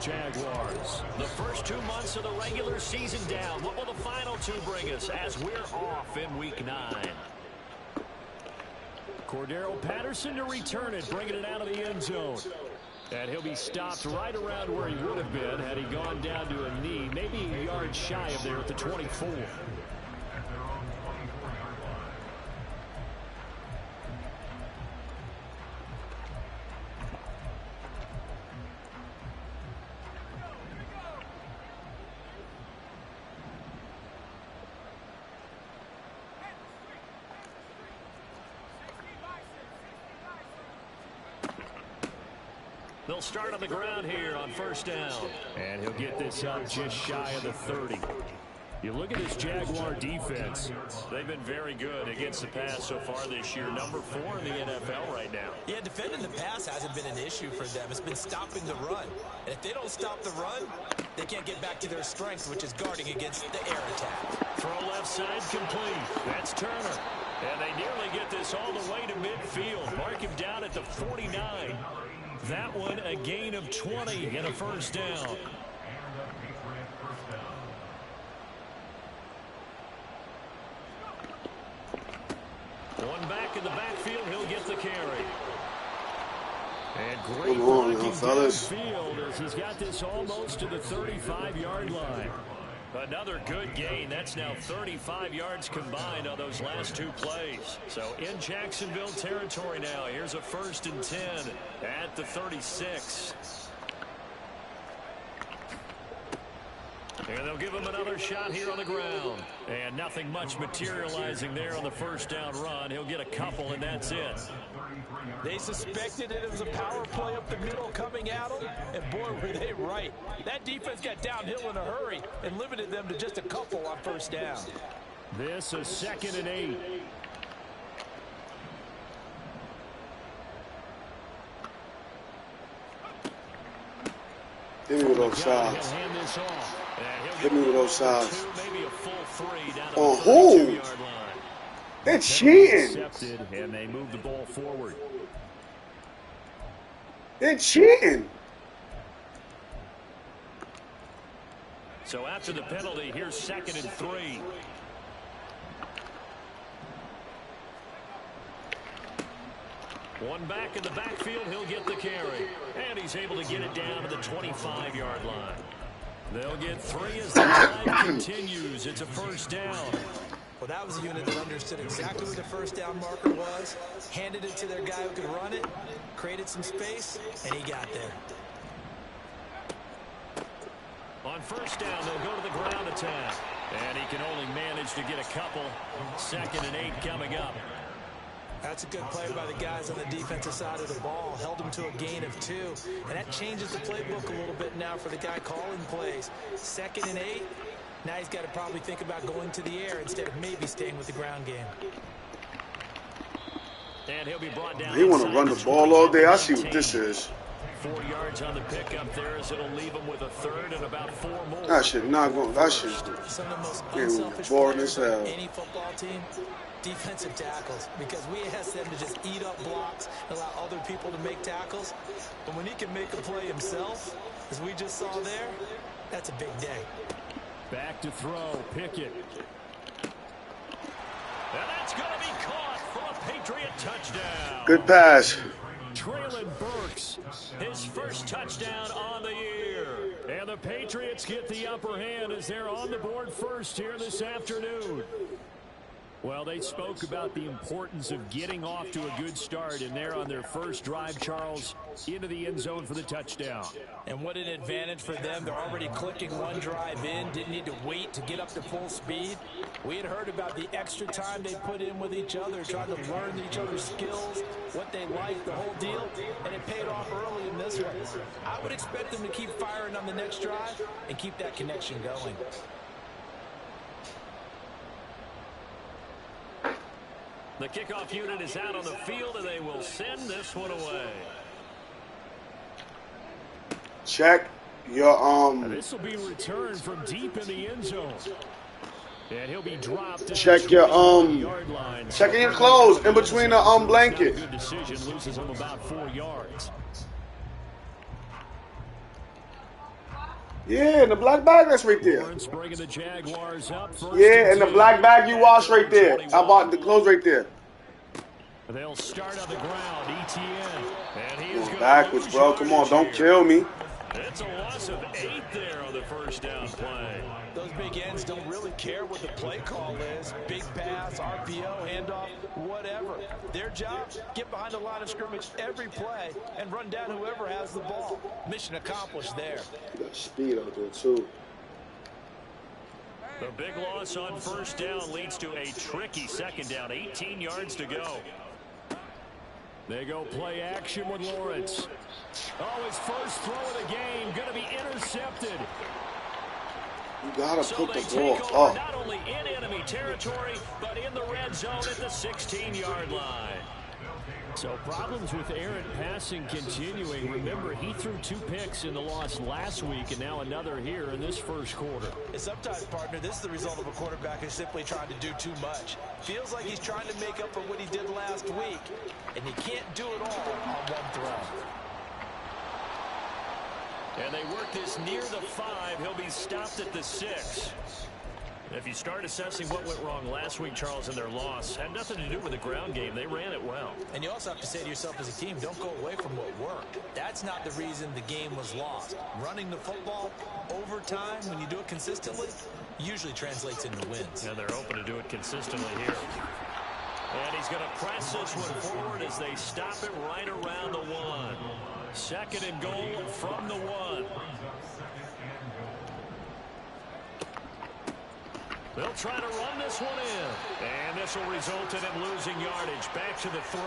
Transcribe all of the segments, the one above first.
Jaguars. The first 2 months of the regular season down. What will the final 2 bring us as we're off in Week 9? Cordero Patterson to return it, bringing it out of the end zone. And he'll be stopped right around where he would have been had he gone down to a knee, maybe a yard shy of there at the 24. They'll start on the ground here on first down. And he'll get this up just shy of the 30. You look at this Jaguar defense. They've been very good against the pass so far this year. Number 4 in the NFL right now. Yeah, defending the pass hasn't been an issue for them. It's been stopping the run. And if they don't stop the run, they can't get back to their strength, which is guarding against the air attack. Throw left side complete. That's Turner. And they nearly get this all the way to midfield. Mark him down at the 49. That one a gain of 20 and a first down. One back in the backfield, he'll get the carry. And great blocking downfield as he's got this almost to the 35-yard line. Another good gain. That's now 35 yards combined on those last 2 plays. So in Jacksonville territory now. Here's a 1st and 10 at the 36. And they'll give him another shot here on the ground. And nothing much materializing there on the first down run. He'll get a couple, and that's it. They suspected it was a power play up the middle coming at them, and boy, were they right. That defense got downhill in a hurry and limited them to just a couple on first down. This is 2nd and 8. Hit me with those sides. Hit me with those sides. On who? They're cheating. And they move the ball forward. They're cheating. So after the penalty, here's 2nd and 3. One back in the backfield, he'll get the carry. And he's able to get it down to the 25-yard line. They'll get 3 as the drive continues. It's a first down. Well, that was a unit that understood exactly where the first down marker was, handed it to their guy who could run it, created some space, and he got there. On first down, they'll go to the ground attack. And he can only manage to get a couple. 2nd and 8 coming up. That's a good play by the guys on the defensive side of the ball. Held them to a gain of 2. And that changes the playbook a little bit now for the guy calling plays. 2nd and 8. Now he's got to probably think about going to the air instead of maybe staying with the ground game. And he'll be brought down. He want to run the ball all day. I see what this is. 4 yards on the pickup there as it'll leave him with a 3rd and about 4 more. That shit not going. That shit some of the most unselfish boring as hell. Any football team, defensive tackles, because we ask them to just eat up blocks, allow other people to make tackles. But when he can make a play himself, as we just saw there, that's a big day. Back to throw, Pickett. And that's going to be caught for a Patriot touchdown. Good pass. Traylon Burks, his first touchdown on the year. And the Patriots get the upper hand as they're on the board first here this afternoon. Well, they spoke about the importance of getting off to a good start, and they're on their first drive, Charles, into the end zone for the touchdown. And what an advantage for them. They're already clicking one drive in, didn't need to wait to get up to full speed. We had heard about the extra time they put in with each other, trying to learn each other's skills, what they like, the whole deal, and it paid off early in this one. I would expect them to keep firing on the next drive and keep that connection going. The kickoff unit is out on the field, and they will send this one away. Check your This will be returned from deep in the end zone. And he'll be dropped. Check your check your clothes in between the blanket. Good decision, loses him about 4 yards. Yeah, and the black bag that's right there. Bringing the Jaguars up yeah, and the black bag you wash right there. How about the clothes right there? They'll start on the ground, ETN. And he is backwards, bro. Come on, don't kill me. It's a loss of 8 there on the first down play. Those big ends don't really care what the play call is. Big pass, RPO, handoff, whatever. Their job, get behind the line of scrimmage every play and run down whoever has the ball. Mission accomplished there. You got speed out there, too. The big loss on first down leads to a tricky second down. 18 yards to go. They go play action with Lawrence. Oh, his first throw of the game going to be intercepted. You gotta put the ball up. Not only in enemy territory, but in the red zone at the 16-yard line. So problems with errant passing continuing. Remember, he threw 2 picks in the loss last week, and now another here in this first quarter. And sometimes, partner, this is the result of a quarterback who's simply trying to do too much. Feels like he's trying to make up for what he did last week, and he can't do it all on one throw. And they work this near the 5. He'll be stopped at the 6. If you start assessing what went wrong last week, Charles, in their loss, had nothing to do with the ground game. They ran it well. And you also have to say to yourself as a team, don't go away from what worked. That's not the reason the game was lost. Running the football over time, when you do it consistently, usually translates into wins. And they're hoping to do it consistently here. And he's going to press this one forward as they stop it right around the 1. Second and goal from the 1. They'll try to run this one in. And this will result in him losing yardage. Back to the 3.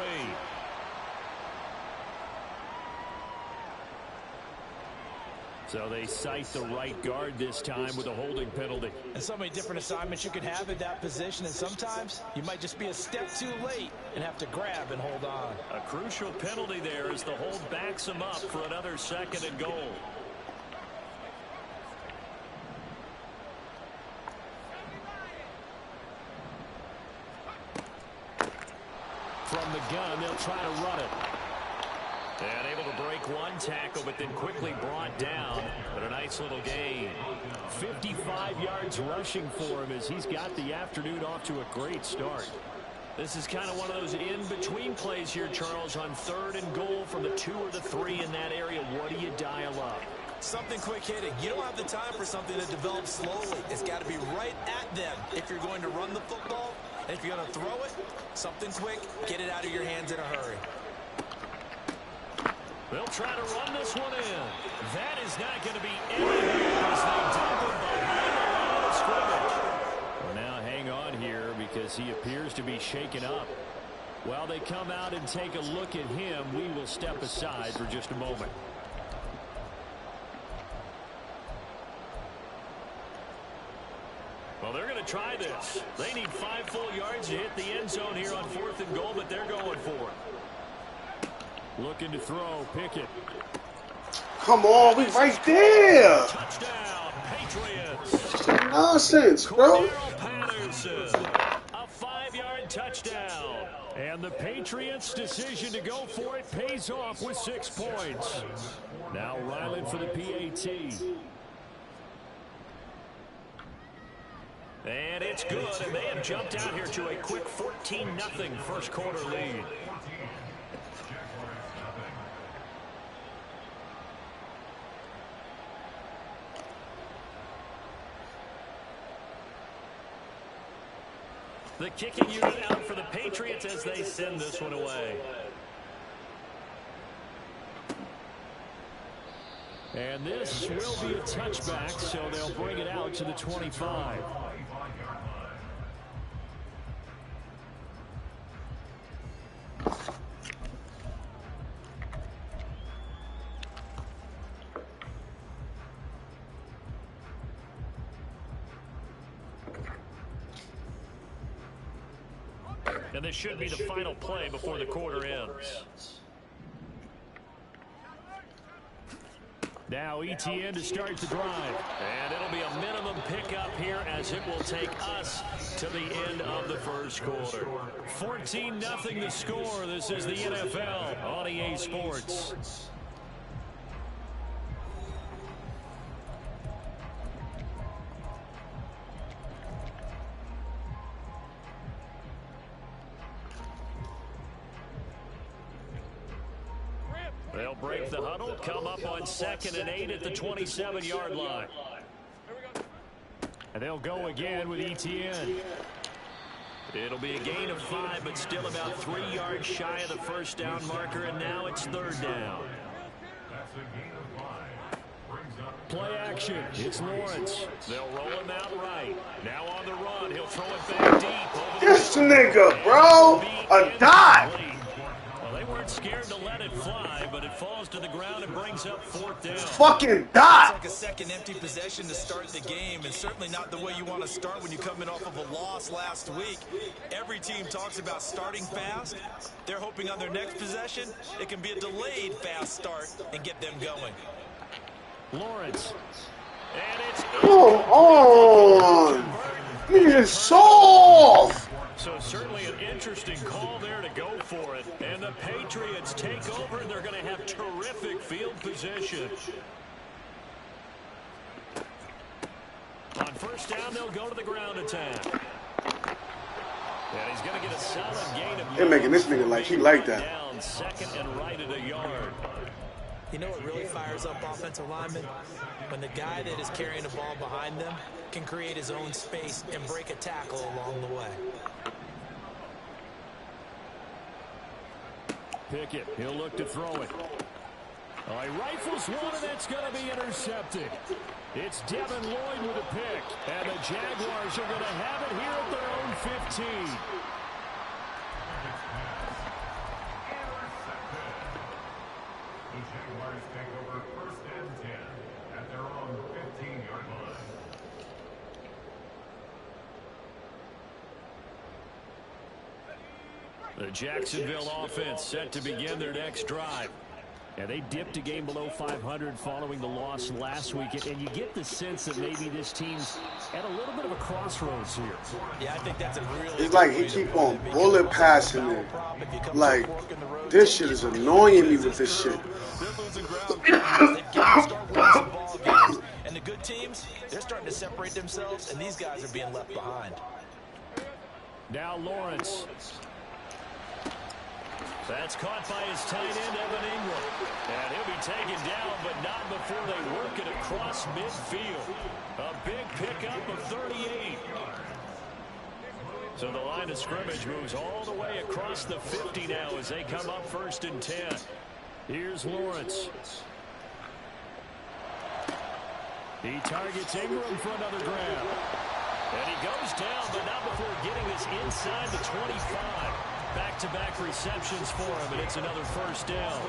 So they cite the right guard this time with a holding penalty. And so many different assignments you can have at that position, and sometimes you might just be a step too late and have to grab and hold on. A crucial penalty there as the hold backs him up for another second and goal. From the gun, they'll try to run it. And able to break one tackle, but then quickly brought down. But a nice little gain. 55 yards rushing for him as he's got the afternoon off to a great start. This is kind of one of those in-between plays here, Charles, on 3rd and goal from the 2 or the 3 in that area. What do you dial up? Something quick hitting. You don't have the time for something that develops slowly. It's got to be right at them if you're going to run the football. And if you're going to throw it, something quick, get it out of your hands in a hurry. They'll try to run this one in. That is not going to be anything as they dump him behind the line of scrimmage. Well, now hang on here because he appears to be shaken up. While they come out and take a look at him, we will step aside for just a moment. Well, they're going to try this. They need 5 full yards to hit the end zone here on 4th and goal, but they're going for it. Looking to throw, Pickett. Come on, we right there. Touchdown, Patriots. Nonsense, bro. Patterson, a 5-yard touchdown. And the Patriots' decision to go for it pays off with 6 points. Now Ryland for the PAT. And it's good, and they have jumped out here to a quick 14-0 first quarter lead. The kicking unit out for the Patriots as they send this one away. And this will be a touchback, so they'll bring it out to the 25. And this should be the final play before the quarter ends. Now ETN to start the drive. And it'll be a minimum pickup here as it will take us to the end of the first quarter. 14-0 the score. This is the NFL on EA Sports. They'll break the huddle, come up on 2nd and 8 at the 27-yard line. And they'll go again with ETN. It'll be a gain of 5, but still about 3 yards shy of the first down marker, and now it's 3rd down. Play action. It's Lawrence. They'll roll him out right. Now on the run. He'll throw it back deep. This nigga, bro. A dot. Well, they weren't scared to let it fly, but it falls to the ground and brings up 4th down. Fucking dot. It's like a second empty possession to start the game, and certainly not the way you want to start when you're coming off of a loss last week. Every team talks about starting fast. They're hoping on their next possession, it can be a delayed fast start and get them going. Lawrence. And it's come on. He is soft. So certainly an interesting call there to go for it. And the Patriots take over, and they're going to have terrific field position. On 1st down, they'll go to the ground attack. And he's going to get a solid gain of yards. They're making this nigga like he like that. Down 2nd and right at a yard. You know what really fires up offensive linemen? When the guy that is carrying the ball behind them can create his own space and break a tackle along the way. Pickett, he'll look to throw it. Oh, he rifles one, and that's going to be intercepted. It's Devin Lloyd with a pick, and the Jaguars are going to have it here at their own 15. The Jacksonville offense set to begin their next drive. And they dipped a game below 500 following the loss last week. And you get the sense that maybe this team's at a little bit of a crossroads here. Yeah, I think that's a really it's like he keep on bullet passing it. Like, this shit is annoying me with this shit. And the good teams, they're starting to separate themselves, and these guys are being left behind. Now Lawrence. That's caught by his tight end, Evan Ingram. And he'll be taken down, but not before they work it across midfield. A big pickup of 38. So the line of scrimmage moves all the way across the 50 now as they come up 1st and 10. Here's Lawrence. He targets Ingram for another grab. And he goes down, but not before getting this inside the 25. Back-to-back receptions for him, and it's another 1st down.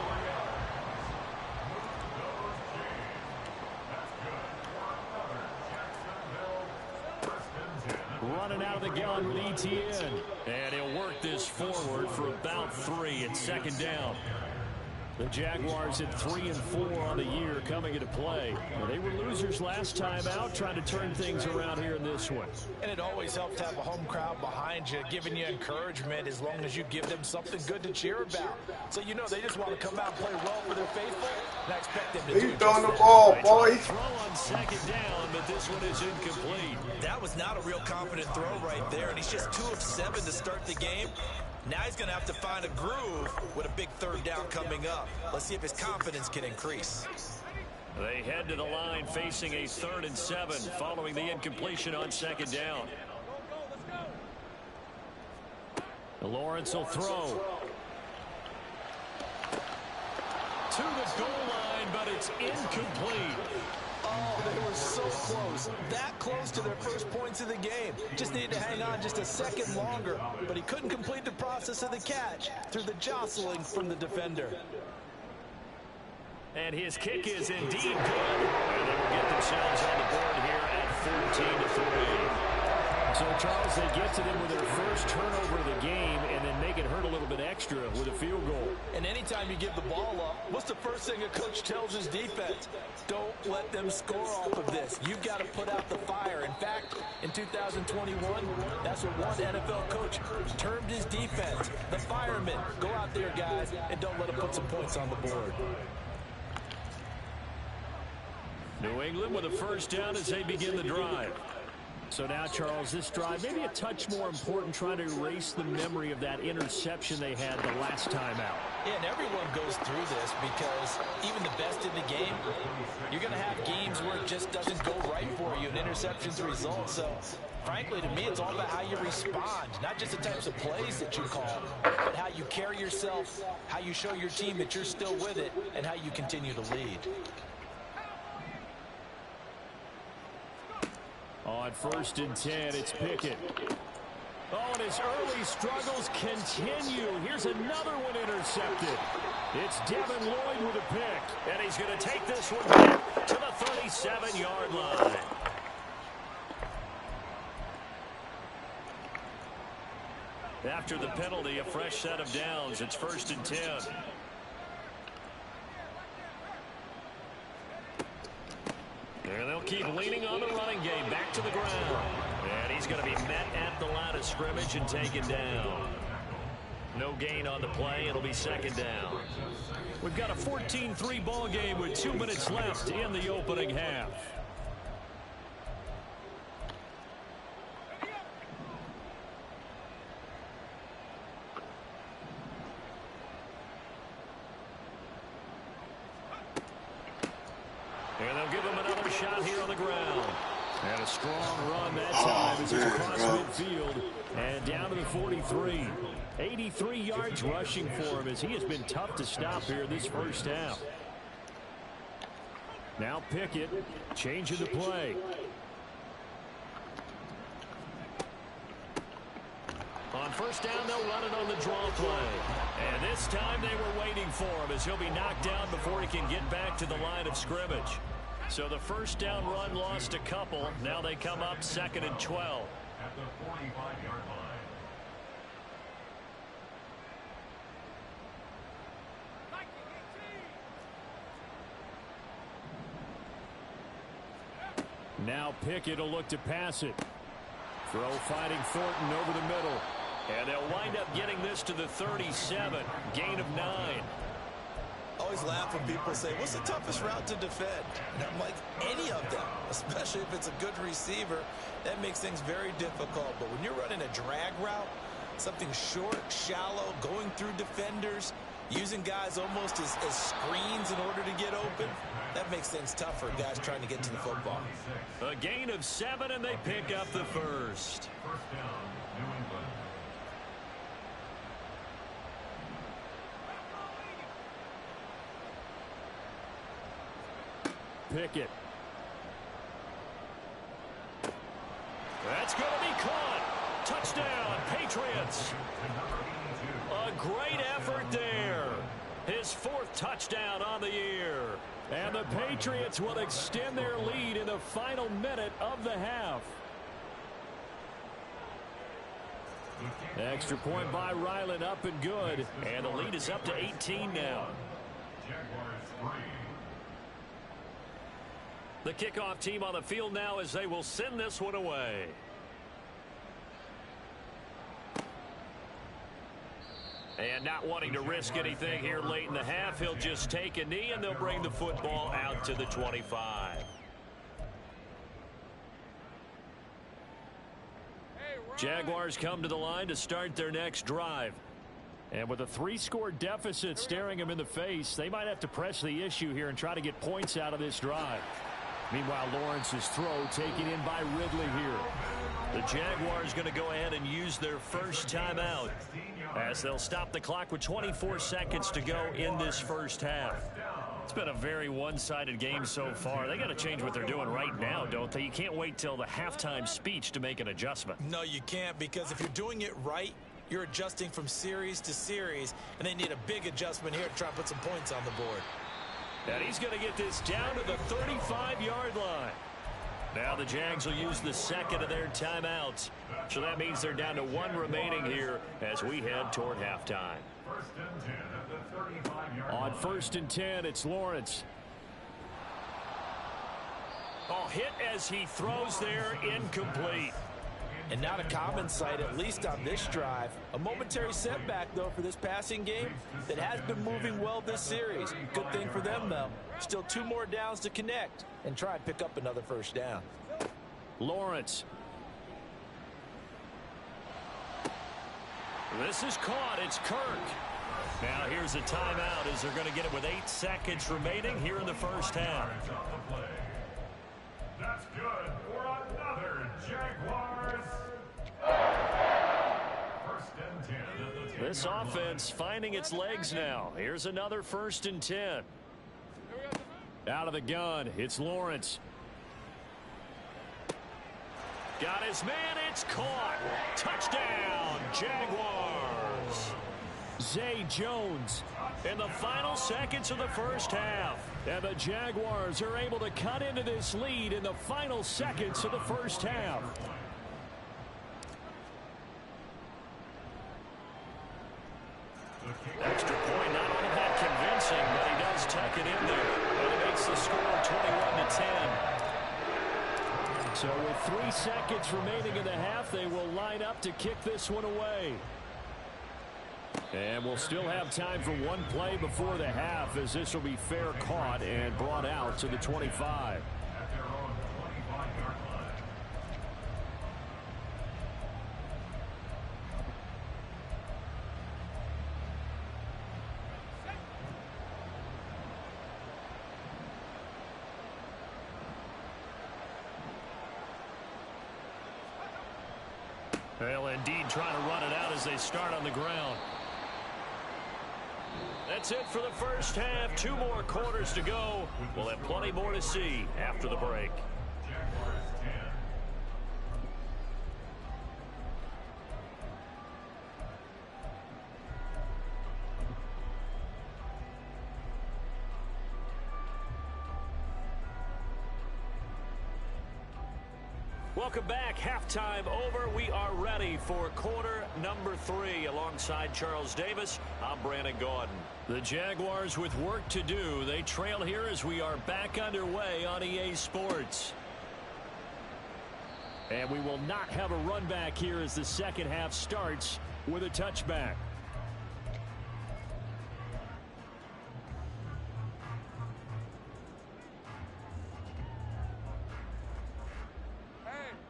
Running out of the gun with ETN. And he'll work this forward for about 3 at 2nd down. The Jaguars at 3-4 on the year coming into play. Well, they were losers last time out, trying to turn things around here in this one. And it always helps to have a home crowd behind you, giving you encouragement as long as you give them something good to cheer about. So you know they just want to come out and play well for their faithful, and I expect them to do He's throwing the ball, boy. Throw on 2nd down, but this one is incomplete. That was not a real confident throw right there, and he's just 2 of 7 to start the game. Now he's going to have to find a groove with a big 3rd down coming up. Let's see if his confidence can increase. They head to the line facing a 3rd and 7 following the incompletion on 2nd down. Lawrence will throw. To the goal line, but it's incomplete. Oh, they were so close. That close to their first points of the game. Just needed to hang on just a second longer. But he couldn't complete the process of the catch through the jostling from the defender. And his kick is indeed good. And they will get themselves on the board here at 14-3. So, Charles, they get to them with their first turnover of the game and then make it hurt a little bit extra with a field goal. And anytime you give the ball up, what's the first thing a coach tells his defense? Don't let them score off of this. You've got to put out the fire. In fact, in 2021, that's what one NFL coach termed his defense. The firemen. Go out there, guys, and don't let them put some points on the board. New England with a 1st down as they begin the drive. So now, Charles, this drive maybe a touch more important, trying to erase the memory of that interception they had the last time out. Yeah, and everyone goes through this because even the best in the game, you're going to have games where it just doesn't go right for you and interceptions result. So, frankly, to me, it's all about how you respond, not just the types of plays that you call, but how you carry yourself, how you show your team that you're still with it, and how you continue to lead. On 1st and 10, it's Pickett. Oh, and his early struggles continue. Here's another one intercepted. It's Devin Lloyd with a pick. And he's going to take this one back to the 37-yard line. After the penalty, a fresh set of downs. It's 1st and 10. And they'll keep leaning on the running game. Back to the ground. And he's going to be met at the line of scrimmage and taken down. No gain on the play. It'll be 2nd down. We've got a 14-3 ball game with 2 minutes left in the opening half. And they'll give him another shot here on the ground. And a strong run that time as it's across midfield and down to the 43. 83 yards rushing for him as he has been tough to stop here this first half. Now Pickett changing the play. On 1st down, they'll run it on the draw play. And this time they were waiting for him as he'll be knocked down before he can get back to the line of scrimmage. So the 1st down run lost a couple. Now they come up 2nd and 12. At the 45-yard line. Now Pickett will look to pass it. Throw finding Thornton over the middle. And they'll wind up getting this to the 37. Gain of 9. Always laugh when people say, what's the toughest route to defend? And I'm like, any of them, especially if it's a good receiver. That makes things very difficult. But when you're running a drag route, something short, shallow, going through defenders, using guys almost as screens in order to get open, that makes things tough for guys trying to get to the football. A gain of 7, and they pick up the 1st. 1st down, New England. Pickett. That's going to be caught. Touchdown, Patriots. A great effort there. His 4th touchdown on the year. And the Patriots will extend their lead in the final minute of the half. Extra point by Ryland, up and good. And the lead is up to 18 now. Jaguars 3. The kickoff team on the field now as they will send this one away. And not wanting to risk anything here late in the half, he'll just take a knee and they'll bring the football out to the 25. Jaguars come to the line to start their next drive. And with a 3-score deficit staring them in the face, they might have to press the issue here and try to get points out of this drive. Meanwhile, Lawrence's throw taken in by Ridley here. The Jaguars going to go ahead and use their first timeout as they'll stop the clock with 24 seconds to go in this first half. It's been a very one-sided game so far. They got to change what they're doing right now, don't they? You can't wait till the halftime speech to make an adjustment. No, you can't, because if you're doing it right, you're adjusting from series to series, and they need a big adjustment here to try and put some points on the board. And he's going to get this down to the 35-yard line. Now the Jags will use the 2nd of their timeouts. So that means they're down to 1 remaining here as we head toward halftime. 1st and 10 at the 35-yard line. On 1st and 10, it's Lawrence. Oh, hit as he throws there, incomplete. And not a common sight, at least on this drive. A momentary setback, though, for this passing game that has been moving well this series. Good thing for them, though. Still 2 more downs to connect and try and pick up another 1st down. Lawrence. This is caught. It's Kirk. Now here's a timeout as they're going to get it with 8 seconds remaining here in the first half. That's good for another Jaguars. First and 10 at the 10-yard This offense finding its legs now. Here's another 1st and 10. Out of the gun, it's Lawrence. Got his man, it's caught. Touchdown, Jaguars. Zay Jones in the final seconds of the first half. And the Jaguars are able to cut into this lead in the final seconds of the first half. Extra point, not all that convincing, but he does tuck it in there. And it makes the score 21-10. So with 3 seconds remaining in the half, they will line up to kick this one away. And we'll still have time for one play before the half, as this will be fair caught and brought out to the 25. at their own 25-yard line. They'll indeed try to run it out as they start on the ground. That's it for the first half. 2 more quarters to go. We'll have plenty more to see after the break. Jaguars 10. Welcome back. Halftime over. We are ready for quarter number 3. Alongside Charles Davis, I'm Brandon Gaudin. The Jaguars with work to do. They trail here as we are back underway on EA Sports. And we will not have a run back here as the second half starts with a touchback.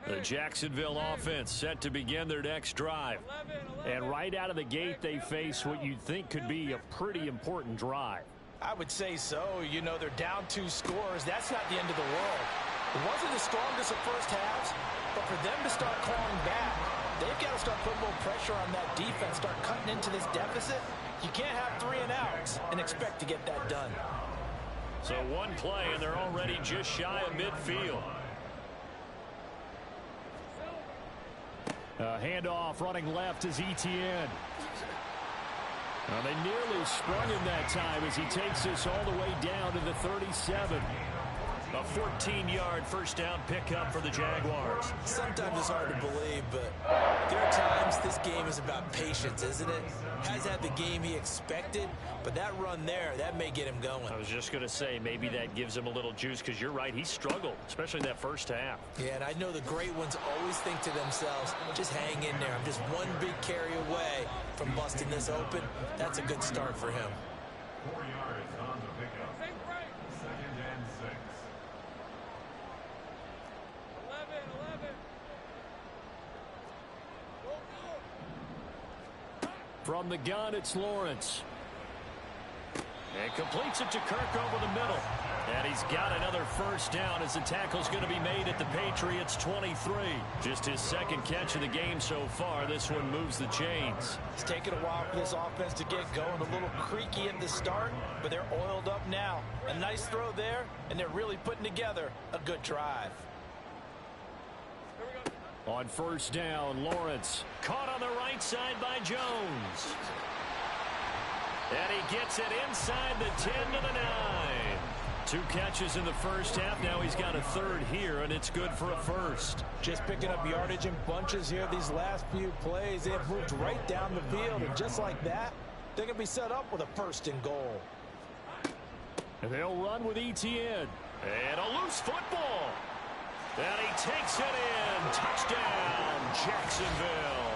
The Jacksonville offense set to begin their next drive. And right out of the gate, they face what you'd think could be a pretty important drive. I would say so. You know, they're down 2 scores. That's not the end of the world. It wasn't the strongest of first halves, but for them to start clawing back, they've got to start putting more pressure on that defense, start cutting into this deficit. You can't have 3 and outs and expect to get that done. So one play, and they're already just shy of midfield. Handoff running left is Etienne. They nearly sprung him that time as he takes this all the way down to the 37. A 14-yard first down pickup for the Jaguars. Sometimes it's hard to believe, but there are times this game is about patience, isn't it? Has had the game he expected, but that run there, that may get him going. I was just going to say, maybe that gives him a little juice, because you're right, he struggled, especially that first half. Yeah, and I know the great ones always think to themselves, just hang in there. I'm just one big carry away from busting this open. That's a good start for him. 4 yards on the pickup. Second and 6. From the gun, it's Lawrence. And completes it to Kirk over the middle. And he's got another first down as the tackle's going to be made at the Patriots' 23. Just his second catch of the game so far. This one moves the chains. It's taken a while for this offense to get going. A little creaky at the start, but they're oiled up now. A nice throw there, and they're really putting together a good drive. On first down, Lawrence caught on the right side by Jones. And he gets it inside the 10 to the 9. 2 catches in the first half. Now he's got a third here, and it's good for a first. Just picking up yardage in bunches here these last few plays. They've moved right down the field, and just like that, they're going to be set up with a first and goal. And they'll run with Etienne. And a loose football. And he takes it in. Touchdown, Jacksonville.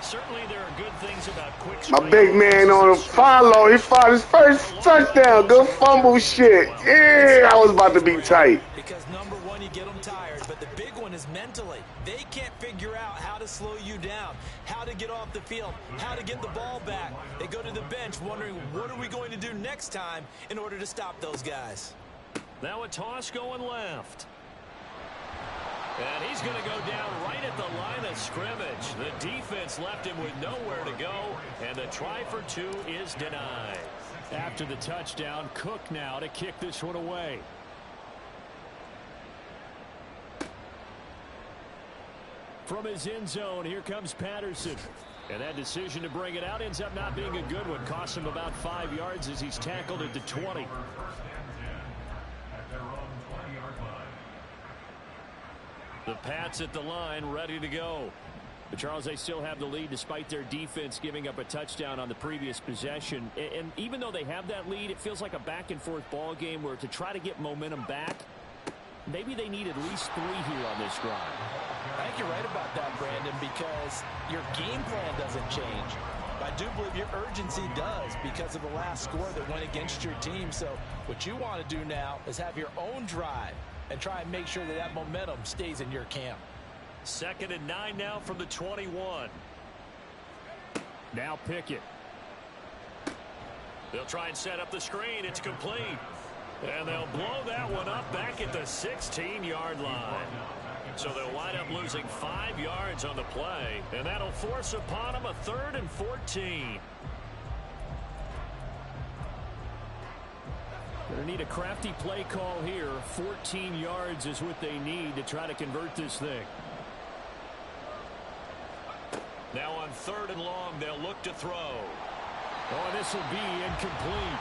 Certainly there are good things about quick. My big man on a follow. He found his first touchdown. Good fumble shit. Yeah, I was about to be tight. Because number one, you get them tired, but the big one is mentally. They can't figure out how to slow you down, how to get off the field, how to get the ball back. They go to the bench wondering, what are we going to do next time in order to stop those guys? Now a toss going left. And he's going to go down right at the line of scrimmage. The defense left him with nowhere to go, and the try for two is denied. After the touchdown, Cook now to kick this one away. From his end zone, here comes Patterson. And that decision to bring it out ends up not being a good one. Costs him about 5 yards as he's tackled at the 20. The Pats at the line, ready to go. But Charles, they still have the lead despite their defense giving up a touchdown on the previous possession. And even though they have that lead, it feels like a back-and-forth ball game where to try to get momentum back, maybe they need at least 3 here on this drive. I think you're right about that, Brandon, because your game plan doesn't change. I do believe your urgency does because of the last score that went against your team. So what you want to do now is have your own drive and try and make sure that that momentum stays in your camp. 2nd and 9 now from the 21. Now Pickett. They'll try and set up the screen. It's complete. And they'll blow that one up back at the 16-yard line. So they'll wind up losing 5 yards on the play. And that'll force upon them a 3rd and 14. They need a crafty play call here. 14 yards is what they need to try to convert this thing. Now on 3rd and long, they'll look to throw. Oh, this will be incomplete.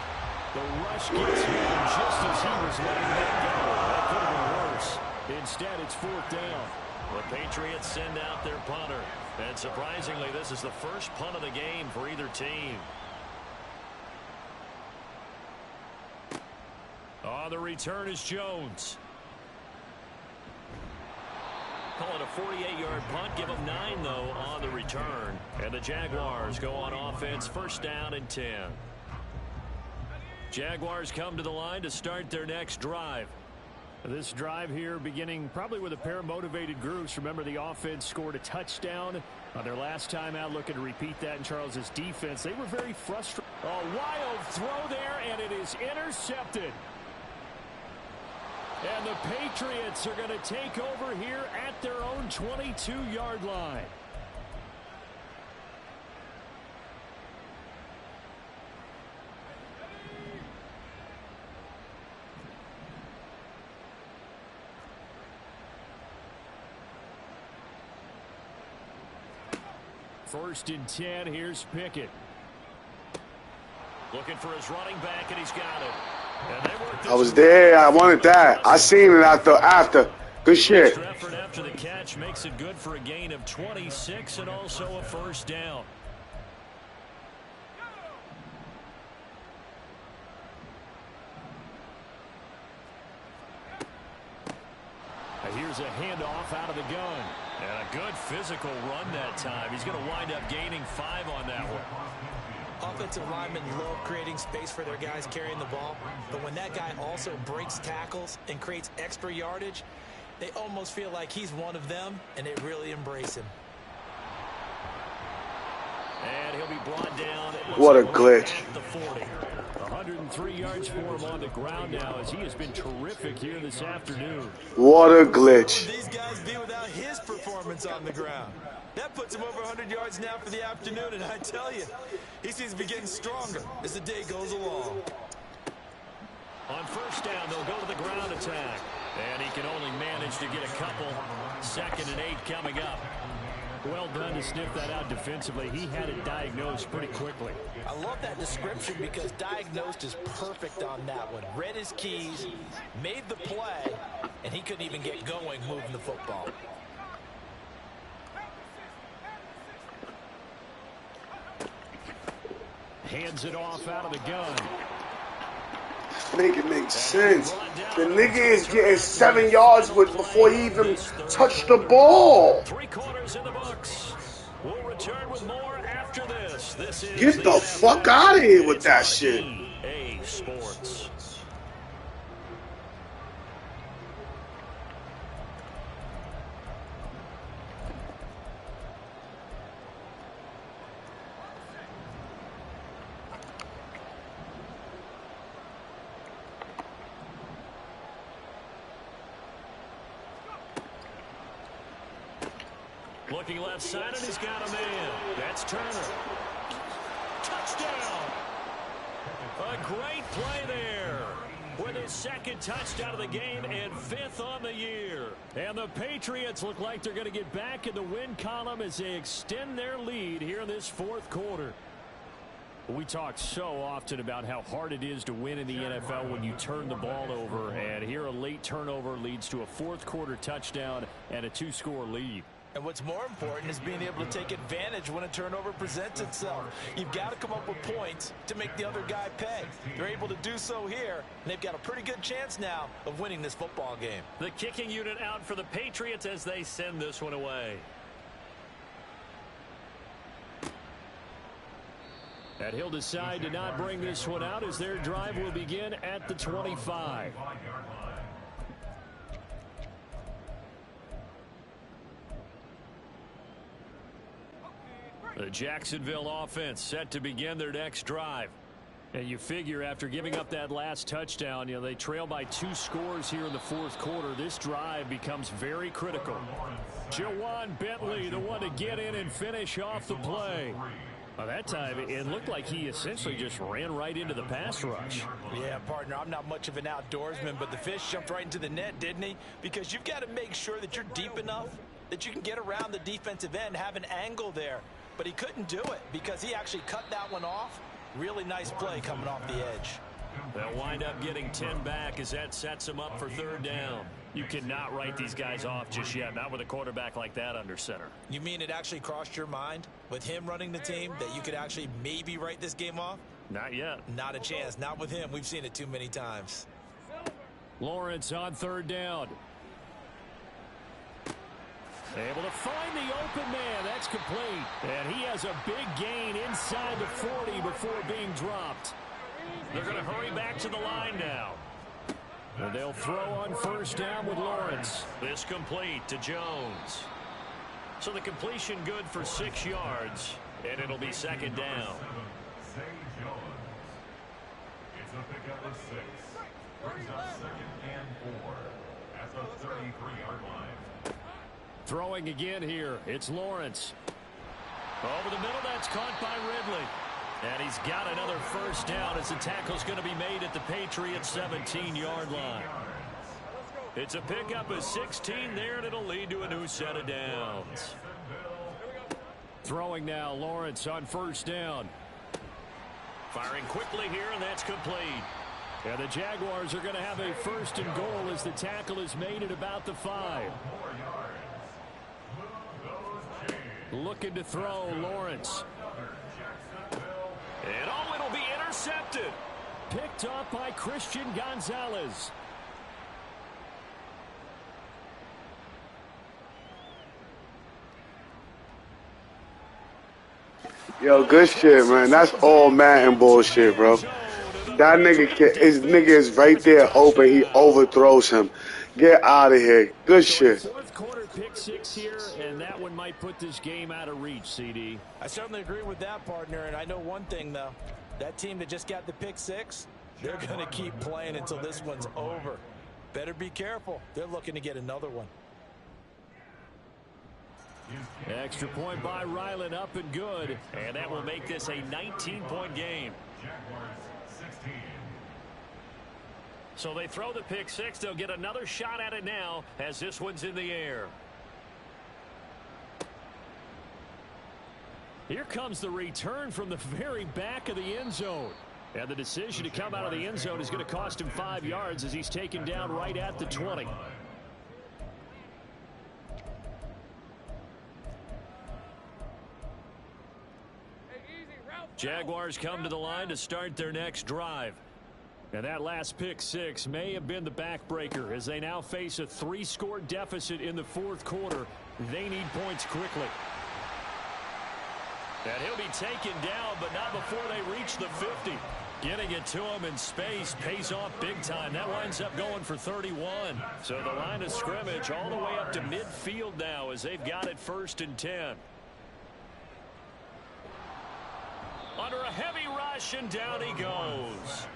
The rush gets him just as he was letting that go. That could have been worse. Instead, it's 4th down. The Patriots send out their punter. And surprisingly, this is the first punt of the game for either team. On the return is Jones. Call it a 48-yard punt. Give them 9, though, on the return. And the Jaguars go on offense, 1st down and 10. Jaguars come to the line to start their next drive. This drive here beginning probably with a pair of motivated groups. Remember, the offense scored a touchdown on their last time out, looking to repeat that in Charles's defense. They were very frustrated. A wild throw there, and it is intercepted. And the Patriots are going to take over here at their own 22-yard line. First and 10, here's Pickett. Looking for his running back, and he's got it. I was there. I wanted that. I seen it after. Good shit. Extra effort after the catch makes it good for a gain of 26 and also a 1st down. Here's a handoff out of the gun. And a good physical run that time. He's going to wind up gaining 5 on that one. Offensive linemen love creating space for their guys carrying the ball. But when that guy also breaks tackles and creates extra yardage, they almost feel like he's one of them, and they really embrace him. And he'll be brought down. What a glitch. At the 40. 103 yards for him on the ground now as he has been terrific here this afternoon. What a glitch. These guys be without his performance on the ground. That puts him over 100 yards now for the afternoon, and I tell you, he seems to be getting stronger as the day goes along. On 1st down, they'll go to the ground attack. And he can only manage to get a couple. 2nd and 8 coming up. Well done to sniff that out defensively. He had it diagnosed pretty quickly. I love that description because diagnosed is perfect on that one. Read his keys, made the play, and he couldn't even get going moving the football. Hands it off out of the gun. Make it make sense. The nigga is getting 7 yards before he even touched the ball. 3 quarters in the books. We'll return with more after this. This is Get the fuck out of here with that shit. EA Sports. Looking left side, and he's got a man. That's Turner. Touchdown. A great play there. With his second touchdown of the game and 5th on the year. And the Patriots look like they're going to get back in the win column as they extend their lead here in this 4th quarter. We talk so often about how hard it is to win in the NFL when you turn the ball over. And here a late turnover leads to a 4th quarter touchdown and a 2-score lead. And what's more important is being able to take advantage when a turnover presents itself. You've got to come up with points to make the other guy pay. They're able to do so here, and they've got a pretty good chance now of winning this football game. The kicking unit out for the Patriots as they send this one away. And he'll decide to not bring this one out as their drive will begin at the 25. The Jacksonville offense set to begin their next drive. And you figure after giving up that last touchdown, they trail by 2 scores here in the 4th quarter. This drive becomes very critical. Jawan Bentley, the one to get in and finish off the play. Well, that time, it looked like he essentially just ran right into the pass rush. Yeah, partner, I'm not much of an outdoorsman, but the fish jumped right into the net, didn't he? Because you've got to make sure that you're deep enough that you can get around the defensive end, have an angle there. But he couldn't do it because he actually cut that one off. Really nice play coming off the edge. They'll wind up getting 10 back as that sets them up for 3rd down. You cannot write these guys off just yet, not with a quarterback like that under center. You mean it actually crossed your mind with him running the team that you could actually maybe write this game off? Not yet. Not a chance. Not with him. We've seen it too many times. Lawrence on 3rd down. Able to find the open man. That's complete. And he has a big gain inside the 40 before being dropped. They're going to hurry back to the line now. And they'll throw on 1st down with Lawrence. This complete to Jones. So the completion good for 6 yards. And it'll be 2nd down. It's a pickup of 6. Brings up 2nd and 4 at the 33-yard line. Throwing again here. It's Lawrence. Over the middle. That's caught by Ridley. And he's got another 1st down as the tackle's going to be made at the Patriots' 17-yard line. It's a pickup of 16 there, and it'll lead to a new set of downs. Throwing now, Lawrence on 1st down. Firing quickly here, and that's complete. And the Jaguars are going to have a 1st and goal as the tackle is made at about the 5. Looking to throw, Lawrence. And it'll be intercepted. Picked off by Christian Gonzalez. Yo, good shit, man. That's all Madden bullshit, bro. That his nigga is right there open. He overthrows him. Get out of here. Good shit. 4th quarter pick 6 here, and that one might put this game out of reach, CD. I certainly agree with that, partner, and I know one thing, though. That team that just got the pick 6, they're going to keep playing until this one's over. Better be careful. They're looking to get another one. Extra point by Ryland, up and good. And that will make this a 19-point game. So they throw the pick 6. They'll get another shot at it now as this one's in the air. Here comes the return from the very back of the end zone. And the decision to come out of the end zone is going to cost him 5 yards as he's taken down right at the 20. Jaguars come to the line to start their next drive. And that last pick 6 may have been the backbreaker as they now face a 3-score deficit in the 4th quarter. They need points quickly. And he'll be taken down, but not before they reach the 50. Getting it to him in space pays off big time. That winds up going for 31. So the line of scrimmage all the way up to midfield now as they've got it 1st and 10. Under a heavy rush, and down he goes.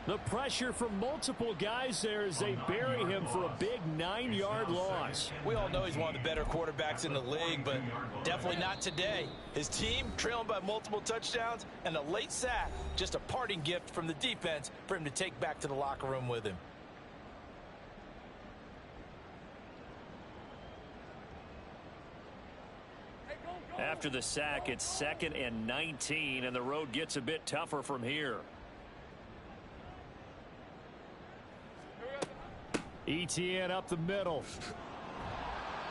The pressure from multiple guys there as they bury him for a big 9-yard loss. We all know he's one of the better quarterbacks in the league, but definitely not today. His team trailing by multiple touchdowns, and a late sack, just a parting gift from the defense for him to take back to the locker room with him. After the sack, it's 2nd and 19, and the road gets a bit tougher from here. ETN up the middle.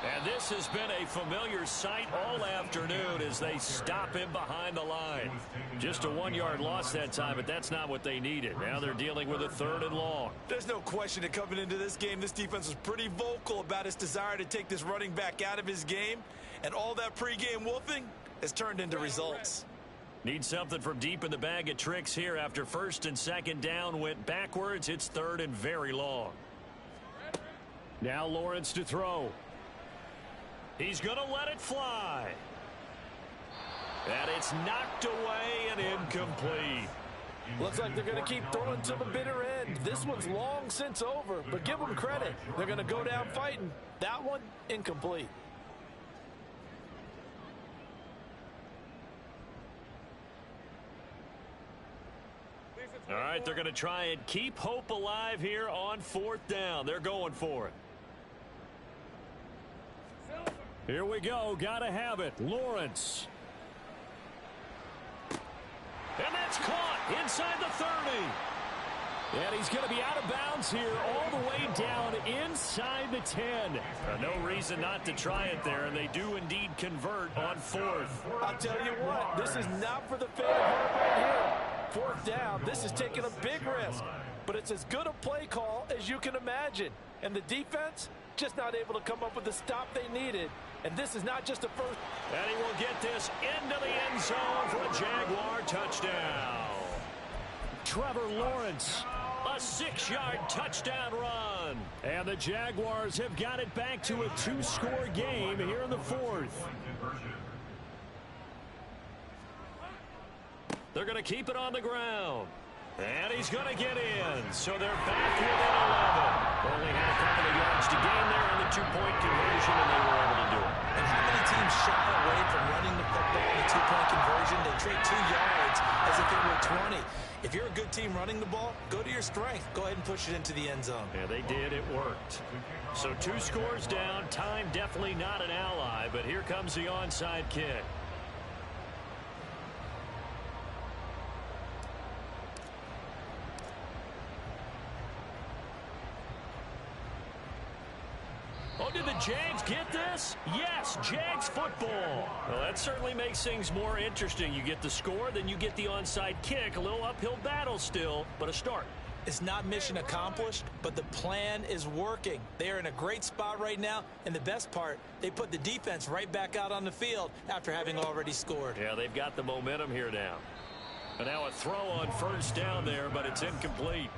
And this has been a familiar sight all afternoon as they stop him behind the line. Just a 1-yard loss that time, but that's not what they needed. Now they're dealing with a 3rd and long. There's no question that coming into this game, this defense was pretty vocal about its desire to take this running back out of his game. And all that pregame wolfing has turned into results. Need something from deep in the bag of tricks here after 1st and 2nd down went backwards. It's 3rd and very long. Now Lawrence to throw. He's going to let it fly. And it's knocked away and incomplete. Looks like they're going to keep throwing to the bitter end. This one's long since over, but give them credit. They're going to go down fighting. That one, incomplete. All right, they're going to try and keep hope alive here on 4th down. They're going for it. Here we go. Got to have it. Lawrence. And that's caught inside the 30. And he's going to be out of bounds here all the way down inside the 10. No reason not to try it there, and they do indeed convert on 4th. I'll tell you what, this is not for the faint of heart right here. 4th down, this is taking a big risk. But it's as good a play call as you can imagine. And the defense just not able to come up with the stop they needed. And this is not just a first. And he will get this into the end zone for a Jaguar touchdown. Trevor Lawrence, a 6-yard touchdown run. And the Jaguars have got it back to a 2-score game here in the 4th. They're going to keep it on the ground. And he's going to get in. So they're back within 11. Only had a couple of yards to gain there on the 2-point conversion, and they were able to do it. And how many teams shy away from running the football in the 2-point conversion? They trade 2 yards as if it were 20. If you're a good team running the ball, go to your strength. Go ahead and push it into the end zone. Yeah, they did. It worked. So 2 scores down. Time definitely not an ally, but here comes the onside kick. Oh, did the Jags get this? Yes, Jags football. Well, that certainly makes things more interesting. You get the score, then you get the onside kick. A little uphill battle still, but a start. It's not mission accomplished, but the plan is working. They are in a great spot right now, and the best part, they put the defense right back out on the field after having already scored. Yeah, they've got the momentum here now. And now a throw on 1st down there, but it's incomplete.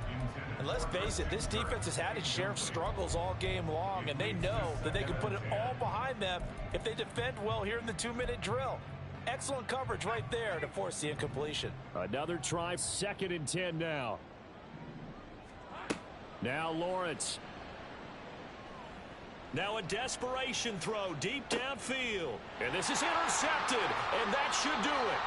And let's face it, this defense has had its share of struggles all game long, and they know that they can put it all behind them if they defend well here in the 2-minute drill. Excellent coverage right there to force the incompletion. Another try, 2nd and 10 now. Now Lawrence. Now a desperation throw deep downfield. And this is intercepted, and that should do it.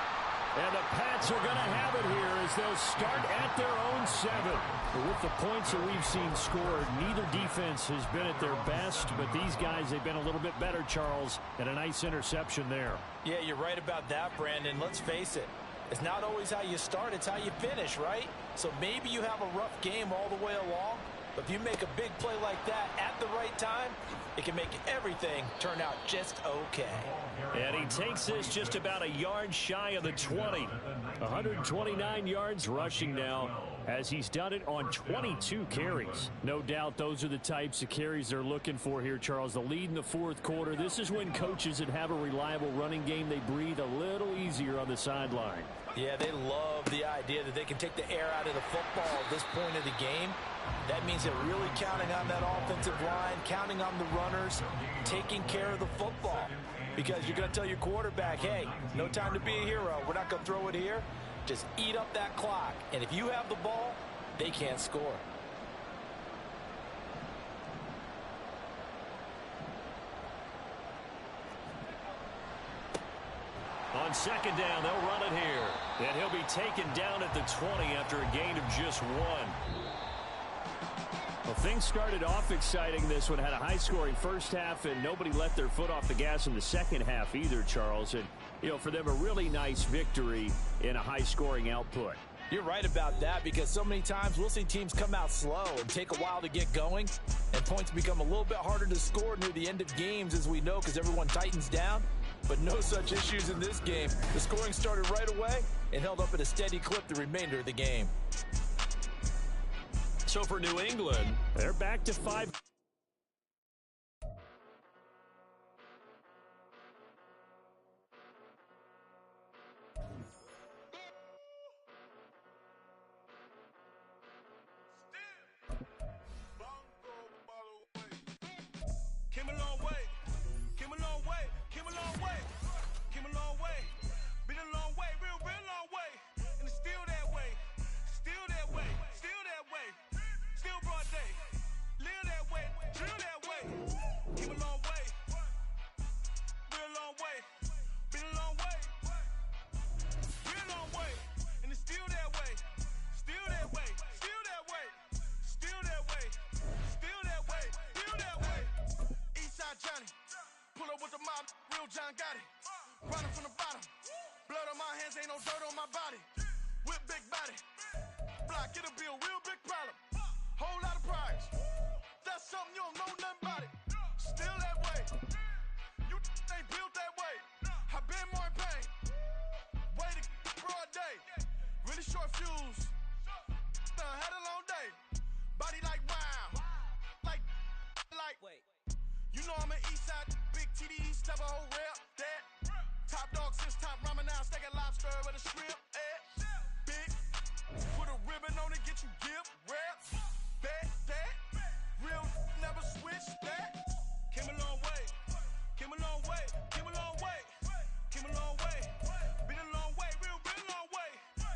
And the Pats are going to have it here as they'll start at their own 7. With the points that we've seen scored, neither defense has been at their best, but these guys, they've been a little bit better, Charles, and a nice interception there. Yeah, you're right about that, Brandon. Let's face it. It's not always how you start, it's how you finish, right? So maybe you have a rough game all the way along, but if you make a big play like that at the right time, it can make everything turn out just okay. And he takes this just about a yard shy of the 20. 129 yards rushing now. as he's done it on 22 carries. No doubt those are the types of carries they're looking for here, Charles. The lead in the fourth quarter. This is when coaches that have a reliable running game, they breathe a little easier on the sideline. Yeah, they love the idea that they can take the air out of the football at this point of the game. That means they're really counting on that offensive line, counting on the runners, taking care of the football. Because you're going to tell your quarterback, hey, no time to be a hero. We're not going to throw it here. Just eat up that clock. And if you have the ball, they can't score. On second down, they'll run it here. And he'll be taken down at the 20 after a gain of just 1. Well, things started off exciting. This one had a high-scoring first half, and nobody let their foot off the gas in the second half either, Charles. And, you know, for them, a really nice victory in a high-scoring output. You're right about that, because so many times we'll see teams come out slow and take a while to get going, and points become a little bit harder to score near the end of games, as we know, because everyone tightens down. But no such issues in this game. The scoring started right away and held up at a steady clip the remainder of the game. So for New England, they're back to 5. Came a long way, came a long way, came a long way, came a long way, been a long way, real long way, and it's still that way, still that way, still that way, still broad day, live that way, drill that way, came a long way, real long way, been a long way, real long way, and it's still that way, still that way, still that way, still that way, still that way, still that way. Eastside Johnny, pull up with the mob, real John Gotti. Running from the bottom, blood on my hands, ain't no dirt on my body. Whip big body, block, get a bill, real big problem. Whole lot of prize, that's something you don't know nothing about it. Still that way, you ain't built that way. I been more in pain, way to broad day. Really short fuse, had a long day. Body like wow, like. Wait. You know I'm an east side, big TDE, step a whole rep, that. Top dog, since top ramen now, steak and lobster with a shrimp, big, put a ribbon on it, get you give, rep, bet, that. Real, never switch, that. Came a long way, came a long way, came a long way, came a long way. Been a long way, real long way.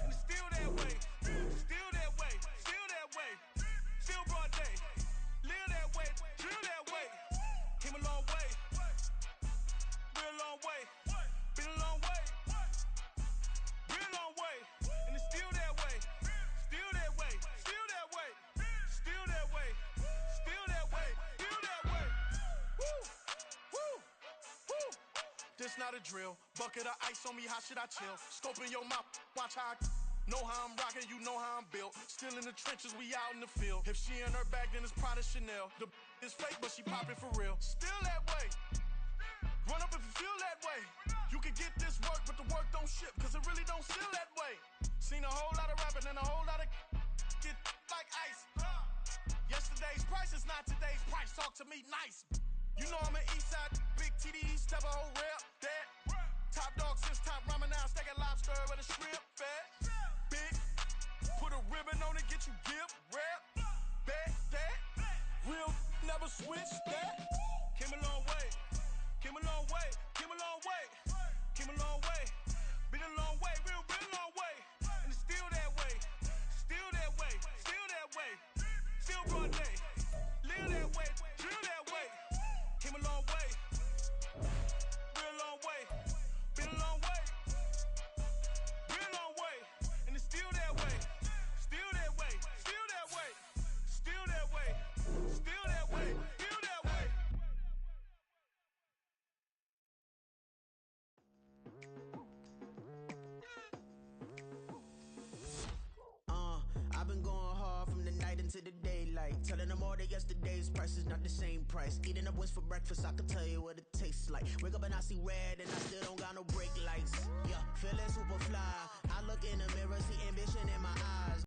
And it's still that way, still that way, still that way, still broad day. Live that way, drill that way. Came a long way, real long way. Been a long way, real long way. And it's still that way, still that way, still that way, still that way, still that way, still that way. Woo, woo, woo. This not a drill. Bucket of ice on me, how should I chill? Scoping your mouth, watch how I know how I'm rocking, you know how I'm built. Still in the trenches, we out in the field. If she in her bag, then it's Prada Chanel. The is fake, but she popping for real. Still that way. Run up if you feel that way. You can get this work, but the work don't ship, cause it really don't feel that way. Seen a whole lot of rapping and a whole lot of get like ice. Yesterday's price is not today's price. Talk to me nice. You know I'm an east side, big TDE, step a whole rep, that. Top dog, since top ramen now, steak and lobster with a shrimp, fat. Big, put a ribbon on it, get you give, rep, bet, that. Real, never switch, that. Came a long way, came a long way, came a long way, came a long way. Been a long way, real long way. And it's still that way, still that way, still that way, still broad day. Live that way, drill that way. Came a long way, real long way. Been a long way, real long way. And it's still that way, still that way, still that way, still that way, still that way, still that way. I've been going hard from the night into the daylight, telling them all that yesterday's price is not the same price. Eating up wings for breakfast, I can tell you what it tastes like. Wake up and I see red and I still don't got no brake lights. Yeah, feeling super fly. I look in the mirror, see ambition in my eyes.